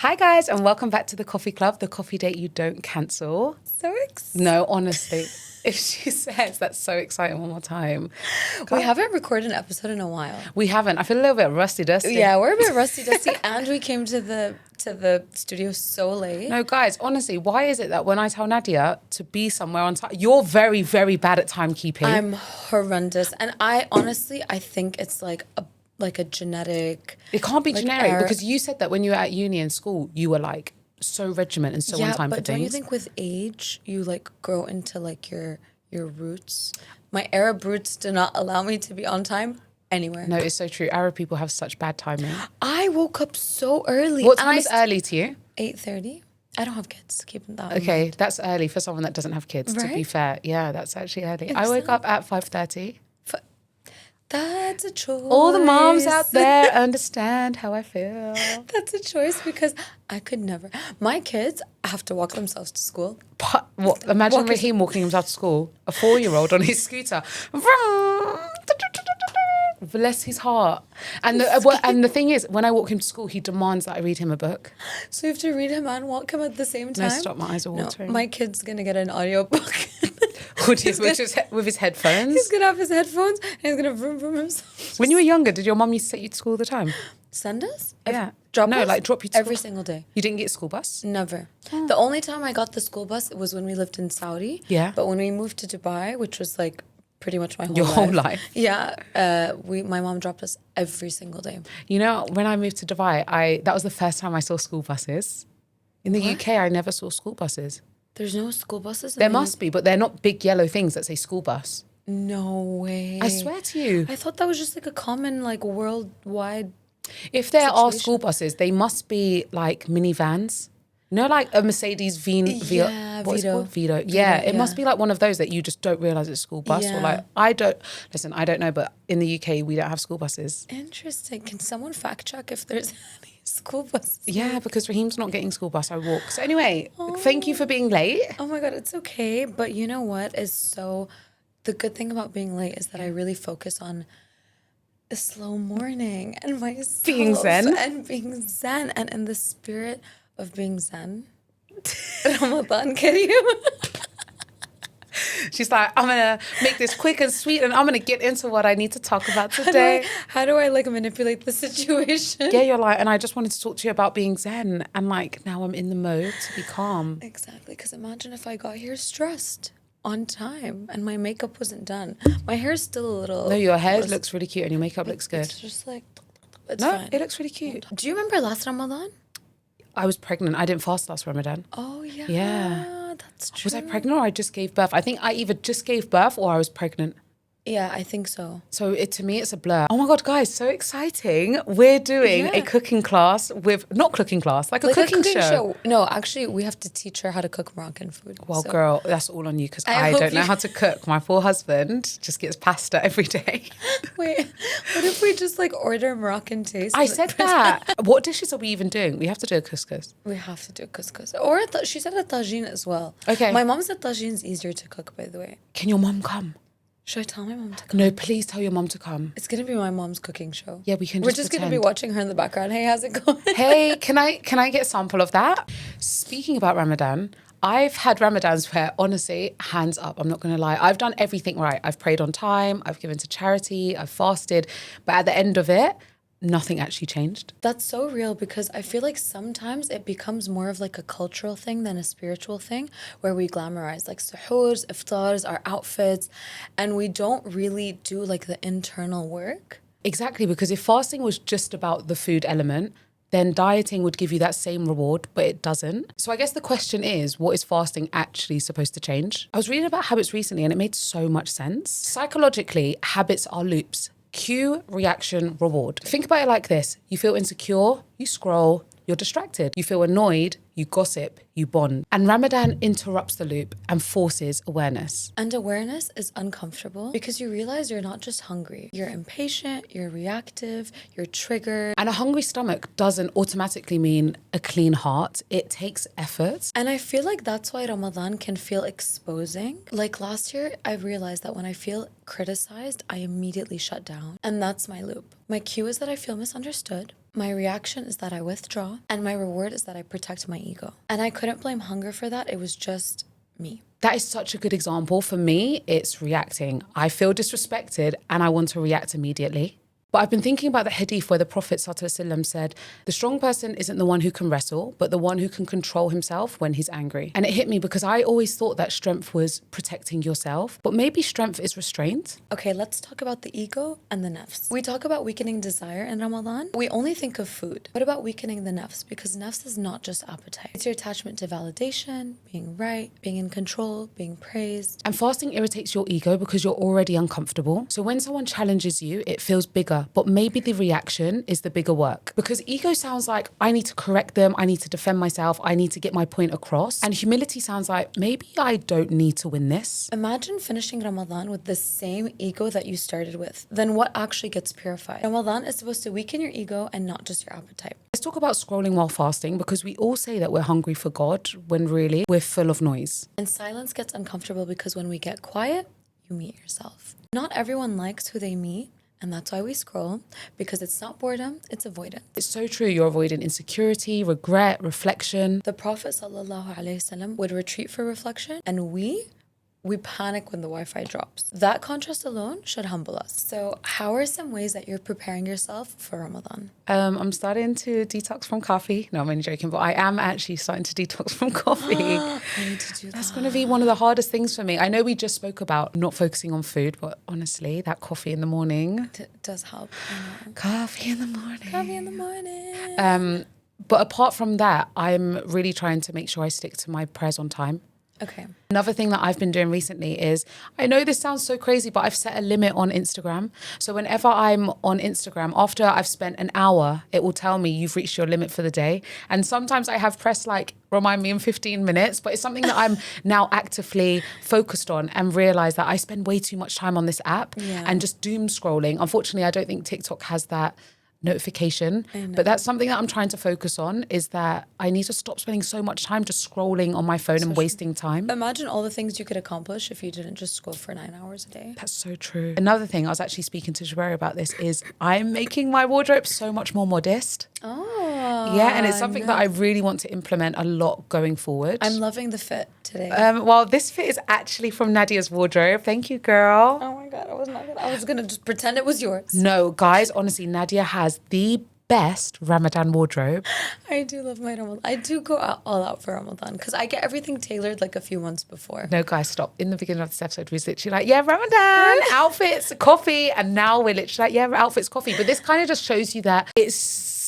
Hi guys, and welcome back to the Coffee Club, the coffee date you don't cancel. So excited. No, honestly, if she says that's so exciting one more time. We haven't recorded an episode in a while. We haven't. I feel a little bit rusty dusty. Yeah, we're a bit rusty dusty, and we came to the studio so late. No, guys, honestly, why is it that when I tell Nadia to be somewhere on time, you're very, very bad at timekeeping? I'm horrendous, and I think it's like a genetic. It can't be generic error. because you said that when you were at uni and school, you were like so regiment and so on time for but things. don't you think with age you like grow into like your roots? My Arab roots do not allow me to be on time anywhere. No, it's so true. Arab people have such bad timing. I woke up so early. What time is early to you? 8:30. I don't have kids. Keep that. Okay, that's early for someone that doesn't have kids, to be Right? fair. Yeah, that's actually early. I woke up at 5:30. That's a choice. All the moms out there understand how I feel. That's a choice because I could never. My kids have to walk themselves to school. What? Imagine Raheem walking himself to school, a 4-year-old on his scooter. Bless his heart. And the thing is, when I walk him to school, he demands that I read him a book. So you have to read him and walk him at the same time? No, stop, my eyes are watering. No, my kid's going to get an audiobook. With his headphones? He's going to have his headphones and he's going to vroom vroom himself. When you were younger, did your mum used to take you to school all the time? Send us? Yeah. Drop No, us? like drop you to school. Every single day. You didn't get a school bus? Never. The only time I got the school bus was when we lived in Saudi. Yeah. But when we moved to Dubai, which was like pretty much my whole Your life. whole life? Yeah. My mom dropped us every single day. You know, when I moved to Dubai, that was the first time I saw school buses. In the UK, I never saw school buses. There's no school buses? There must be, but they're not big yellow things that say school bus. No way. I swear to you. I thought that was just like a common, like, worldwide. If there are situation. school buses, they must be like minivans. You know, like a Mercedes Yeah, what is it Vito. called? Vito. Yeah, it yeah. must be like one of those that you just don't realise it's a school bus. Or Yeah. like, I don't know, but in the UK, we don't have school buses. Interesting. Can someone fact check if there's any school buses? Yeah, because Raheem's not getting school bus, I walk. So anyway, thank you for being late. Oh my God, it's okay. But you know what is so... The good thing about being late is that I really focus on the slow morning and myself. Being zen. And being zen. And in the spirit of being zen, Ramadan Kareem. She's like, I'm going to make this quick and sweet and I'm going to get into what I need to talk about today. How do I like manipulate the situation? Yeah, you're like, and I just wanted to talk to you about being zen. And like, now I'm in the mode to be calm. Exactly, because imagine if I got here stressed on time and my makeup wasn't done. My hair's still a little... No, your hair looks really cute and your makeup looks good. It's just like... It's No, fine. it looks really cute. Do you remember last Ramadan? I was pregnant. I didn't fast last Ramadan. Oh, yeah. Yeah. That's true. Was I pregnant or I just gave birth? I think I either just gave birth or I was pregnant. Yeah, I think so. So to me, it's a blur. Oh my God, guys, so exciting. We're doing a Yeah. cooking class not cooking class, like a cooking show. No, actually, we have to teach her how to cook Moroccan food. Well, so. girl, that's all on you because I I hope don't know you- how to cook. My poor husband just gets pasta every day. Wait, what if we just like order Moroccan taste? I said that. What dishes are we even doing? We have to do a couscous. We have to do couscous. Or she said a tagine as well. Okay. My mom said tagine's easier to cook, by the way. Can your mum come? Should I tell my mom to come? No, please tell your mum to come. It's going to be my mom's cooking show. Yeah, we can We're just just going to be pretend. watching her in the background. Hey, how's it going? Hey, can I get a sample of that? Speaking about Ramadan, I've had Ramadans where, honestly, hands up, I'm not going to lie. I've done everything right. I've prayed on time. I've given to charity. I've fasted. But at the end of it, nothing actually changed. That's so real because I feel like sometimes it becomes more of like a cultural thing than a spiritual thing where we glamorize like suhoors, iftars, our outfits, and we don't really do like the internal work. Exactly, because if fasting was just about the food element, then dieting would give you that same reward, but it doesn't. So I guess the question is, what is fasting actually supposed to change? I was reading about habits recently and it made so much sense. Psychologically, habits are loops. Cue, reaction, reward. Think about it like this. You feel insecure, you scroll, you're distracted. You feel annoyed, you gossip, you bond. And Ramadan interrupts the loop and forces awareness. And awareness is uncomfortable because you realize you're not just hungry. You're impatient, you're reactive, you're triggered. And a hungry stomach doesn't automatically mean a clean heart. It takes effort. And I feel like that's why Ramadan can feel exposing. Like last year, I realized that when I feel criticized, I immediately shut down. And that's my loop. My cue is that I feel misunderstood. My reaction is that I withdraw, and my reward is that I protect my ego. And I couldn't blame hunger for that. It was just me. That is such a good example. For me, it's reacting. I feel disrespected and I want to react immediately. But I've been thinking about the hadith where the Prophet ﷺ said, the strong person isn't the one who can wrestle, but the one who can control himself when he's angry. And it hit me because I always thought that strength was protecting yourself, but maybe strength is restraint. Okay, let's talk about the ego and the nafs. We talk about weakening desire in Ramadan. We only think of food. What about weakening the nafs? Because nafs is not just appetite. It's your attachment to validation, being right, being in control, being praised. And fasting irritates your ego because you're already uncomfortable. So when someone challenges you, it feels bigger. But maybe the reaction is the bigger work. Because ego sounds like I need to correct them, I need to defend myself, I need to get my point across. And humility sounds like maybe I don't need to win this. Imagine finishing Ramadan with the same ego that you started with. Then what actually gets purified? Ramadan is supposed to weaken your ego and not just your appetite. Let's talk about scrolling while fasting because we all say that we're hungry for God when really we're full of noise. And silence gets uncomfortable because when we get quiet, you meet yourself. Not everyone likes who they meet. And that's why we scroll, because it's not boredom, it's avoidance. It's so true. You're avoiding insecurity, regret, reflection. The Prophet ﷺ would retreat for reflection, and we panic when the Wi-Fi drops. That contrast alone should humble us. So how are some ways that you're preparing yourself for Ramadan? I'm starting to detox from coffee. No, I'm only joking, but I am actually starting to detox from coffee. I need to do that. That's going to be one of the hardest things for me. I know we just spoke about not focusing on food, but honestly, that coffee in the morning. It does help. I know. Coffee in the morning. Coffee in the morning. But apart from that, I'm really trying to make sure I stick to my prayers on time. Okay. Another thing that I've been doing recently is, I know this sounds so crazy, but I've set a limit on Instagram. So whenever I'm on Instagram, after I've spent an hour, it will tell me you've reached your limit for the day. And sometimes I have pressed like, remind me in 15 minutes, but it's something that I'm now actively focused on and realize that I spend way too much time on this app and just doom scrolling. Unfortunately, I don't think TikTok has that notification, but that's something that I'm trying to focus on, is that I need to stop spending so much time just scrolling on my phone and wasting time. Imagine all the things you could accomplish if you didn't just scroll for 9 hours a day. That's so true. Another thing, I was actually speaking to Jabari about this, is I'm making my wardrobe so much more modest. Oh. Yeah, and it's something that I really want to implement a lot going forward. I'm loving the fit today. Well, this fit is actually from Nadia's wardrobe. Thank you, girl. Oh my God, I was gonna just pretend it was yours. No, guys, honestly, Nadia has the best Ramadan wardrobe. I do love my Ramadan. I do go all out for Ramadan because I get everything tailored like a few months before. No, guys, stop. In the beginning of this episode, we was literally like, yeah, Ramadan, outfits, coffee. And now we're literally like, yeah, outfits, coffee. But this kind of just shows you that it's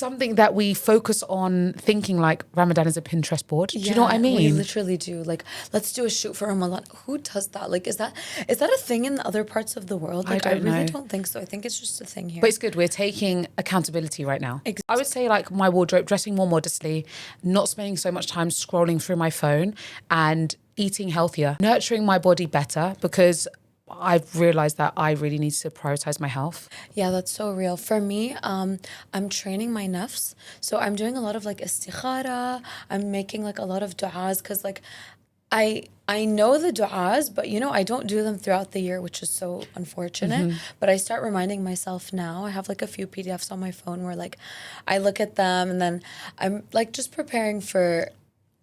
something that we focus on thinking like Ramadan is a Pinterest board. Do you know what I mean? We literally do. Like, let's do a shoot for Ramadan. Who does that? Like, is that a thing in other parts of the world? Like, I really don't think so. I think it's just a thing here. But it's good. We're taking accountability right now. Exactly. I would say like my wardrobe, dressing more modestly, not spending so much time scrolling through my phone, and eating healthier, nurturing my body better, because I've realized that I really need to prioritize my health. Yeah, that's so real. For me, I'm training my nafs. So I'm doing a lot of like istikhara. I'm making like a lot of du'as because like I know the du'as, but I don't do them throughout the year, which is so unfortunate. But I start reminding myself now. I have like a few PDFs on my phone where like I look at them and then I'm like just preparing for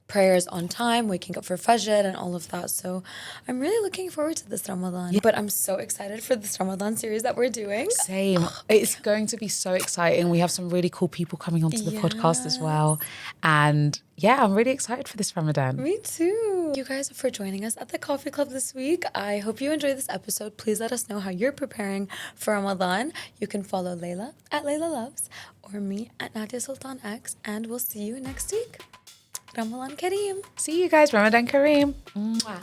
prayers on time, waking up for Fajr and all of that. So I'm really looking forward to this Ramadan. Yeah. But I'm so excited for this Ramadan series that we're doing. Same. It's going to be so exciting. We have some really cool people coming onto the podcast as well. And yeah, I'm really excited for this Ramadan. Me too. Thank you guys for joining us at the Coffee Club this week. I hope you enjoyed this episode. Please let us know how you're preparing for Ramadan. You can follow Layla at Layla Loves or me at Nadia Sultan X, and we'll see you next week. Ramadan Kareem. See you guys. Ramadan Kareem. Mwah.